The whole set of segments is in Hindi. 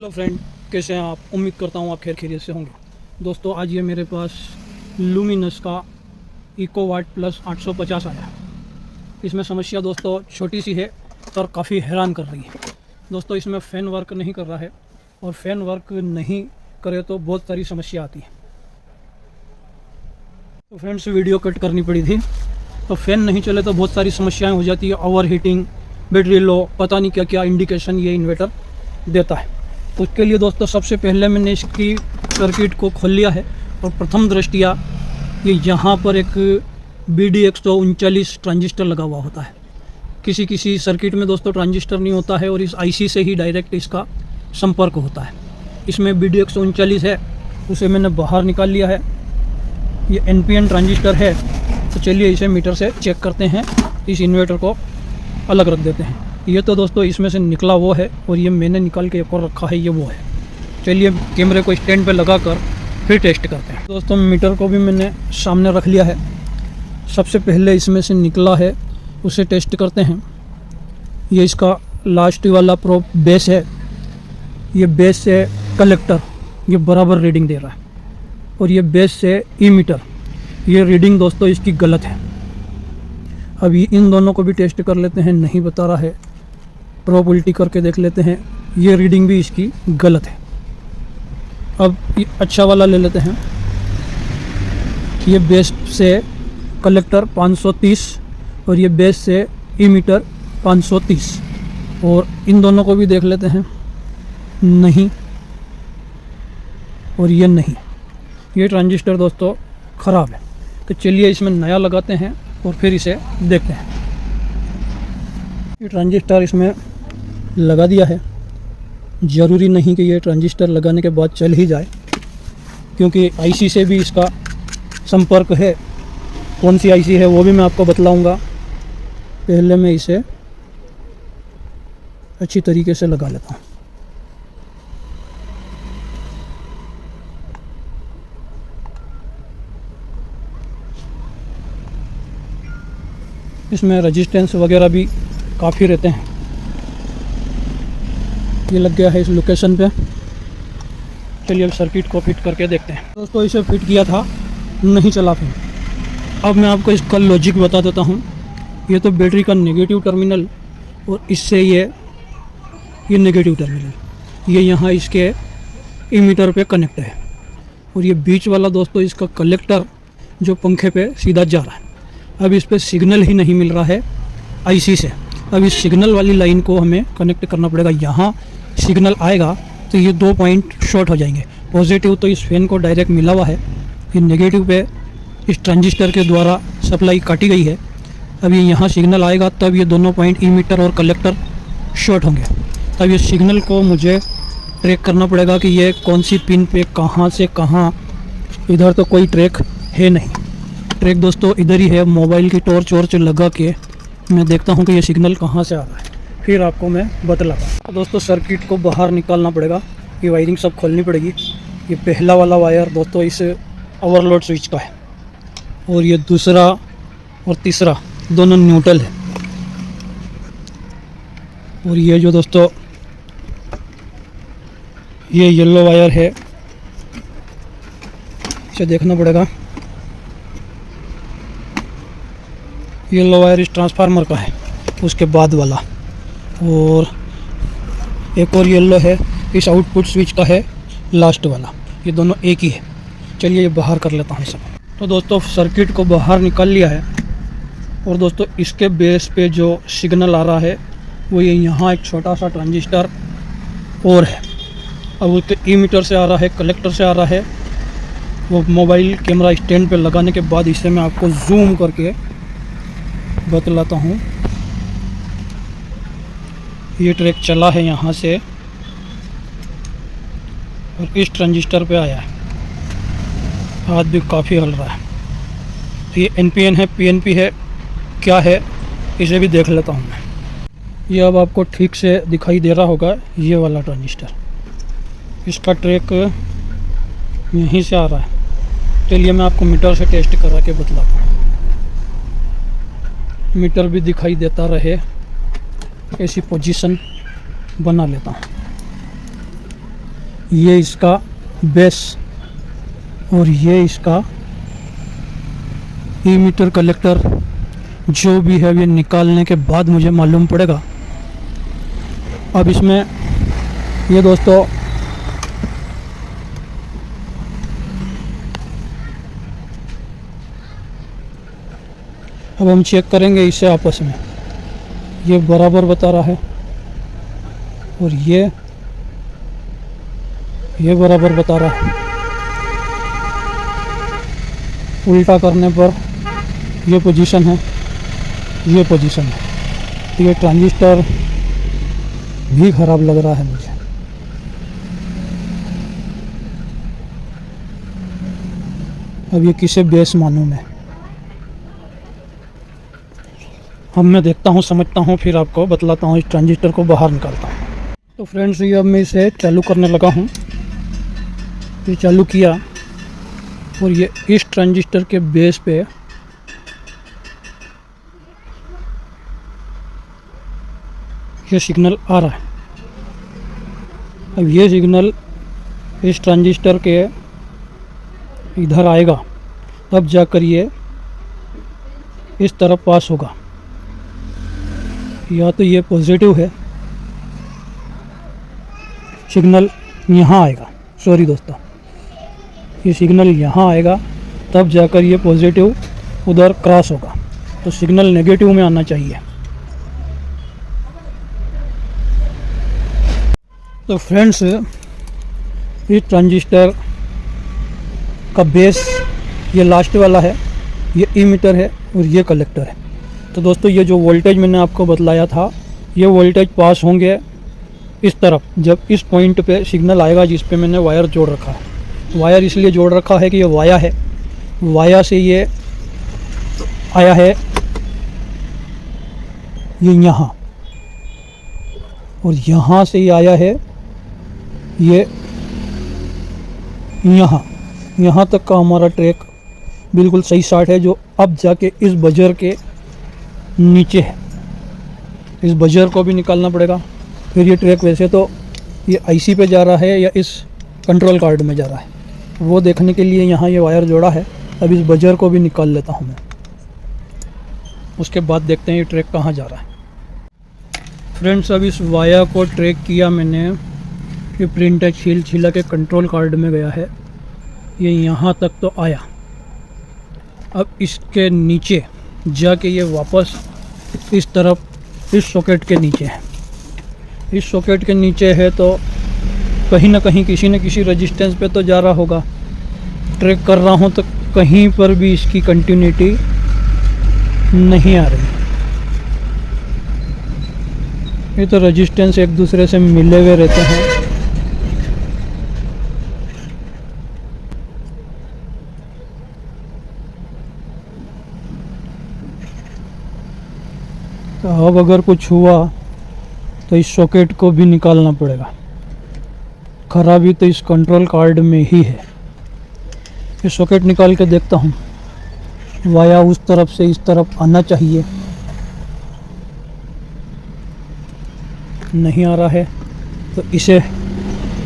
हेलो फ्रेंड, कैसे हैं आप। उम्मीद करता हूँ आप खैरियत से होंगे। दोस्तों, आज ये मेरे पास लुमिनस का इको वाट प्लस 850 आया है। इसमें समस्या दोस्तों छोटी सी है और काफ़ी हैरान कर रही है। दोस्तों, इसमें फ़ैन वर्क नहीं कर रहा है और फ़ैन वर्क नहीं करे तो बहुत सारी समस्या आती है। तो फ्रेंड्स, वीडियो कट करनी पड़ी थी। तो फ़ैन नहीं चले तो बहुत सारी समस्याएँ हो जाती है, ओवर हीटिंग, बैटरी लो, पता नहीं क्या क्या इंडिकेशन ये इन्वर्टर देता है। तो उसके लिए दोस्तों सबसे पहले मैंने इसकी सर्किट को खोल लिया है और प्रथम दृष्टिया ये यहाँ पर एक BD139 ट्रांजिस्टर लगा हुआ होता है। किसी किसी सर्किट में दोस्तों ट्रांजिस्टर नहीं होता है और इस IC से ही डायरेक्ट इसका संपर्क होता है। इसमें BD139 है, उसे मैंने बाहर निकाल लिया है। ये NPN ट्रांजिस्टर है। तो चलिए इसे मीटर से चेक करते हैं, इस इन्वर्टर को अलग रख देते हैं। ये तो दोस्तों इसमें से निकला वो है और ये मैंने निकाल के एक और रखा है, ये वो है। चलिए कैमरे को स्टैंड पे लगाकर फिर टेस्ट करते हैं। दोस्तों, मीटर को भी मैंने सामने रख लिया है। सबसे पहले इसमें से निकला है उसे टेस्ट करते हैं। ये इसका लास्ट वाला प्रोब बेस है। ये बेस से कलेक्टर ये बराबर रीडिंग दे रहा है और ये बेस से ईमीटर ये रीडिंग दोस्तों इसकी गलत है। अभी इन दोनों को भी टेस्ट कर लेते हैं, नहीं बता रहा है। प्रोब उल्टी करके देख लेते हैं, ये रीडिंग भी इसकी गलत है। अब ये अच्छा वाला ले लेते हैं। ये बेस से कलेक्टर 530 और ये बेस से ईमीटर 530 और इन दोनों को भी देख लेते हैं, नहीं और ये नहीं। ये ट्रांजिस्टर दोस्तों ख़राब है। तो चलिए इसमें नया लगाते हैं और फिर इसे देखते हैं। ये ट्रांजिस्टर इसमें लगा दिया है। ज़रूरी नहीं कि ये ट्रांजिस्टर लगाने के बाद चल ही जाए, क्योंकि IC से भी इसका संपर्क है। कौन सी IC है वो भी मैं आपको बतलाऊंगा। पहले मैं इसे अच्छी तरीके से लगा लेता हूँ। इसमें रेजिस्टेंस वगैरह भी काफ़ी रहते हैं। ये लग गया है इस लोकेशन पे। चलिए अब सर्किट को फिट करके देखते हैं। दोस्तों, इसे फिट किया था, नहीं चला फिर। अब मैं आपको इसका लॉजिक बता देता हूँ। ये तो बैटरी का नेगेटिव टर्मिनल और इससे ये नेगेटिव टर्मिनल ये यहाँ इसके इमीटर पे कनेक्ट है और ये बीच वाला दोस्तों इसका कलेक्टर जो पंखे पे सीधा जा रहा है। अब इस पर सिग्नल ही नहीं मिल रहा है IC से। अब इस सिग्नल वाली लाइन को हमें कनेक्ट करना पड़ेगा। यहाँ सिग्नल आएगा तो ये 2 पॉइंट शॉर्ट हो जाएंगे। पॉजिटिव तो इस फैन को डायरेक्ट मिला हुआ है, ये नेगेटिव पे इस ट्रांजिस्टर के द्वारा सप्लाई काटी गई है। अब ये यहाँ सिग्नल आएगा तब ये दोनों पॉइंट ईमीटर और कलेक्टर शॉर्ट होंगे। तब ये सिग्नल को मुझे ट्रैक करना पड़ेगा कि ये कौन सी पिन पे कहाँ से कहाँ। इधर तो कोई ट्रैक है नहीं। ट्रैक दोस्तों इधर ही है। मोबाइल की टॉर्च वॉर्च लगा के मैं देखता हूँ कि ये सिग्नल कहाँ से आ रहा है, फिर आपको मैं बतलाता हूँ। तो दोस्तों, सर्किट को बाहर निकालना पड़ेगा। ये वायरिंग सब खोलनी पड़ेगी। ये पहला वाला वायर दोस्तों इस ओवरलोड स्विच का है और ये दूसरा और तीसरा दोनों न्यूट्रल है। और ये जो दोस्तों ये येलो वायर है, इसे देखना पड़ेगा। येलो वायर इस ट्रांसफार्मर का है, उसके बाद वाला। और एक और येलो है, इस आउटपुट स्विच का है, लास्ट वाला। ये दोनों एक ही है। चलिए ये बाहर कर लेता हूँ सब। तो दोस्तों, सर्किट को बाहर निकाल लिया है और दोस्तों इसके बेस पे जो सिग्नल आ रहा है वो ये यहाँ एक छोटा सा ट्रांजिस्टर और है। अब उसके ईमीटर से आ रहा है, कलेक्टर से आ रहा है। वो मोबाइल कैमरा स्टैंड पे लगाने के बाद इसे मैं आपको जूम करके बतलाता हूँ। ये ट्रैक चला है यहाँ से और इस ट्रांजिस्टर पे आया है। हाथ भी काफ़ी हल रहा है। तो ये NPN है, PNP है, क्या है इसे भी देख लेता हूँ मैं। ये अब आपको ठीक से दिखाई दे रहा होगा, ये वाला ट्रांजिस्टर। इसका ट्रैक यहीं से आ रहा है। चलिए मैं आपको मीटर से टेस्ट करा के बतलाता हूँ। मीटर भी दिखाई देता रहे, ऐसी पोजीशन बना लेता हूँ। ये इसका बेस और ये इसका ईमीटर कलेक्टर जो भी है ये निकालने के बाद मुझे मालूम पड़ेगा। अब इसमें ये दोस्तों अब हम चेक करेंगे इसे आपस में, ये बराबर बता रहा है और ये बराबर बता रहा है। उल्टा करने पर ये पोजीशन है, ये पोजीशन है। तो ये ट्रांजिस्टर भी ख़राब लग रहा है मुझे। अब ये किसे बेस मानूं मैं? अब मैं देखता हूँ, समझता हूँ, फिर आपको बतलाता हूँ। इस ट्रांजिस्टर को बाहर निकालता हूँ। तो फ्रेंड्स ये अब मैं इसे चालू करने लगा हूँ। ये चालू किया और ये इस ट्रांजिस्टर के बेस पे ये सिग्नल आ रहा है। अब ये सिग्नल इस ट्रांजिस्टर के इधर आएगा, तब जाकर ये इस तरफ पास होगा। या तो ये पॉजिटिव है, सिग्नल यहाँ आएगा, सॉरी दोस्तों, ये सिग्नल यहाँ आएगा, तब जाकर ये पॉजिटिव उधर क्रॉस होगा। तो सिग्नल नेगेटिव में आना चाहिए। तो फ्रेंड्स इस ट्रांजिस्टर का बेस ये लास्ट वाला है, ये ईमीटर है और ये कलेक्टर है। तो दोस्तों ये जो वोल्टेज मैंने आपको बतलाया था, ये वोल्टेज पास होंगे इस तरफ जब इस पॉइंट पे सिग्नल आएगा जिस पे मैंने वायर जोड़ रखा है। वायर इसलिए जोड़ रखा है कि ये वाया है, वाया से ये आया है ये यहाँ, और यहाँ से ये आया है ये यहाँ तक का हमारा ट्रैक बिल्कुल सही शॉट है, जो अब जाके इस बजर के नीचे है। इस बजर को भी निकालना पड़ेगा। फिर ये ट्रैक वैसे तो ये आईसी पे जा रहा है या इस कंट्रोल कार्ड में जा रहा है, वो देखने के लिए यहाँ ये वायर जोड़ा है। अब इस बजर को भी निकाल लेता हूँ मैं, उसके बाद देखते हैं ये ट्रैक कहाँ जा रहा है। फ्रेंड्स अब इस वायर को ट्रैक किया मैंने, ये प्रिंटर छिला के कंट्रोल कार्ड में गया है, ये यहाँ तक तो आया। अब इसके नीचे जाके ये वापस इस तरफ इस सॉकेट के नीचे है, इस सॉकेट के नीचे है, तो कहीं ना कहीं किसी न किसी रेजिस्टेंस पे तो जा रहा होगा। ट्रैक कर रहा हूँ तो कहीं पर भी इसकी कंटिन्यूटी नहीं आ रही। ये तो रेजिस्टेंस एक दूसरे से मिले हुए रहते हैं। तो अब अगर कुछ हुआ तो इस सॉकेट को भी निकालना पड़ेगा। खराबी तो इस कंट्रोल कार्ड में ही है। ये सॉकेट निकाल के देखता हूँ, वाया उस तरफ से इस तरफ आना चाहिए, नहीं आ रहा है, तो इसे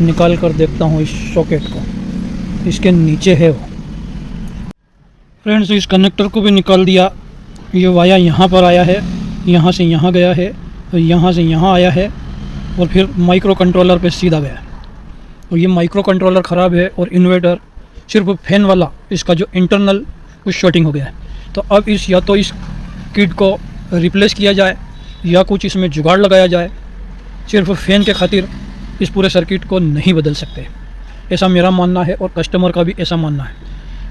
निकाल कर देखता हूँ। इस सॉकेट को इसके नीचे है वो। फ्रेंड्स इस कनेक्टर को भी निकाल दिया। ये वाया यहाँ पर आया है, यहाँ से यहाँ गया है, और यहाँ से यहाँ आया है, और फिर माइक्रो कंट्रोलर पे सीधा गया है। और ये माइक्रो कंट्रोलर ख़राब है और इन्वर्टर सिर्फ फैन वाला इसका जो इंटरनल कुछ शॉर्टिंग हो गया है। तो अब इस या तो इस किट को रिप्लेस किया जाए या कुछ इसमें जुगाड़ लगाया जाए। सिर्फ फैन के खातिर इस पूरे सर्किट को नहीं बदल सकते, ऐसा मेरा मानना है और कस्टमर का भी ऐसा मानना है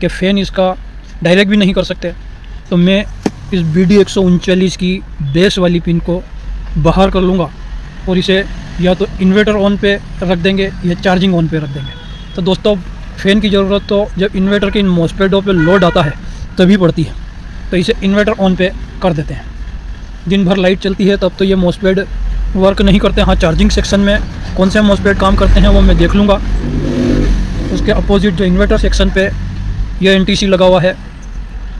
कि फ़ैन इसका डायरेक्ट भी नहीं कर सकते। तो मैं इस BD139 की बेस वाली पिन को बाहर कर लूँगा और इसे या तो इन्वर्टर ऑन पे रख देंगे या चार्जिंग ऑन पे रख देंगे। तो दोस्तों फ़ैन की ज़रूरत तो जब इन्वर्टर के इन मॉसफेटों पे लोड आता है तभी पड़ती है, तो इसे इन्वर्टर ऑन पे कर देते हैं। दिन भर लाइट चलती है तब तो ये मॉसफेट वर्क नहीं करते। हाँ, चार्जिंग सेक्शन में कौन से मॉसफेट काम करते हैं वो मैं देख लूँगा। उसके अपोजिट जो इन्वर्टर सेक्शन पे ये NTC लगा हुआ है,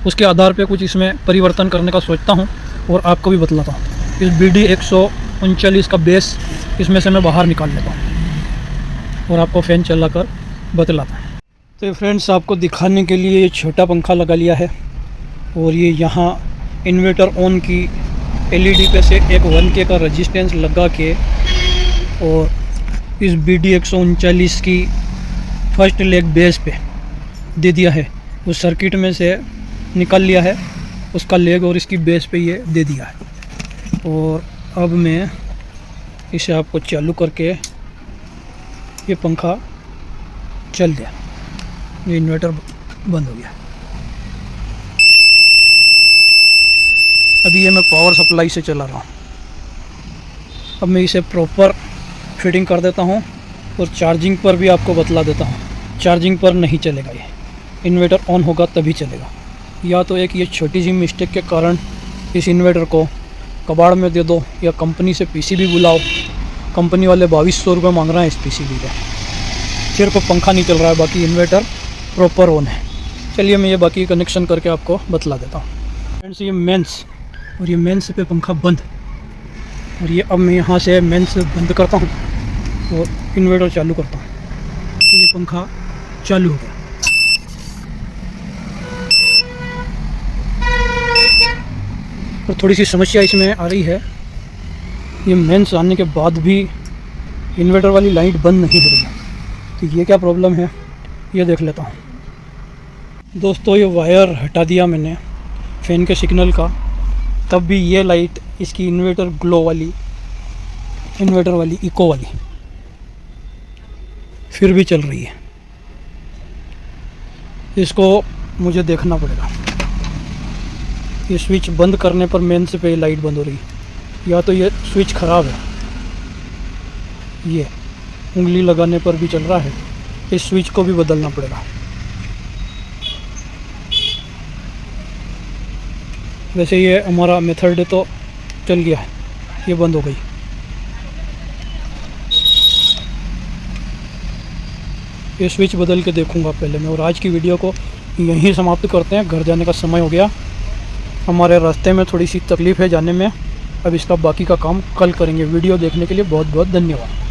उसके आधार पे कुछ इसमें परिवर्तन करने का सोचता हूँ और आपको भी बतलाता हूँ। इस BD139 का बेस इसमें से मैं बाहर निकाल लेता हूँ। और आपको फ़ैन चलाकर बतलाता हूँ। तो फ्रेंड्स, आपको दिखाने के लिए छोटा पंखा लगा लिया है और ये यहाँ इन्वर्टर ऑन की एलईडी पे से एक 1K का रेजिस्टेंस लगा के और इस BD 139 की फर्स्ट लेग बेस पे दे दिया है। उस सर्किट में से निकल लिया है उसका लेग और इसकी बेस पे ये दे दिया है। और अब मैं इसे आपको चालू करके, ये पंखा चल गया, ये इन्वर्टर बंद हो गया। अभी ये मैं पावर सप्लाई से चला रहा हूँ। अब मैं इसे प्रॉपर फिटिंग कर देता हूँ और चार्जिंग पर भी आपको बतला देता हूँ। चार्जिंग पर नहीं चलेगा, ये इन्वर्टर ऑन होगा तभी चलेगा। या तो एक ये छोटी सी मिस्टेक के कारण इस इन्वर्टर को कबाड़ में दे दो या कंपनी से PCB बुलाओ। कंपनी वाले 2200 रुपये मांग रहे हैं इस PCB पे, सिर्फ पंखा नहीं चल रहा है, बाकी इन्वर्टर प्रॉपर ऑन है। चलिए मैं ये बाकी कनेक्शन करके आपको बतला देता हूँ। फ्रेंड्स, ये मेंस और ये मेंस पे पंखा बंद, और ये अब मैं यहाँ से मेंस बंद करता हूँ और इन्वर्टर चालू करता हूँ, तो ये पंखा चालू हो गया। और थोड़ी सी समस्या इसमें आ रही है, ये मेंस आने के बाद भी इन्वर्टर वाली लाइट बंद नहीं हो रही है, तो ये क्या प्रॉब्लम है ये देख लेता हूँ। दोस्तों, ये वायर हटा दिया मैंने फ़ैन के सिग्नल का, तब भी ये लाइट इसकी इन्वर्टर ग्लो वाली, इन्वर्टर वाली इको वाली फिर भी चल रही है। इसको मुझे देखना पड़ेगा। ये स्विच बंद करने पर मेंस पे लाइट बंद हो रही है, या तो ये स्विच ख़राब है, ये उंगली लगाने पर भी चल रहा है। इस स्विच को भी बदलना पड़ेगा। वैसे ये हमारा मेथड तो चल गया है, ये बंद हो गई। ये स्विच बदल के देखूंगा पहले मैं। और आज की वीडियो को यहीं समाप्त करते हैं, घर जाने का समय हो गया। हमारे रास्ते में थोड़ी सी तकलीफ़ है जाने में, अब इसका बाकी का काम कल करेंगे। वीडियो देखने के लिए बहुत बहुत धन्यवाद।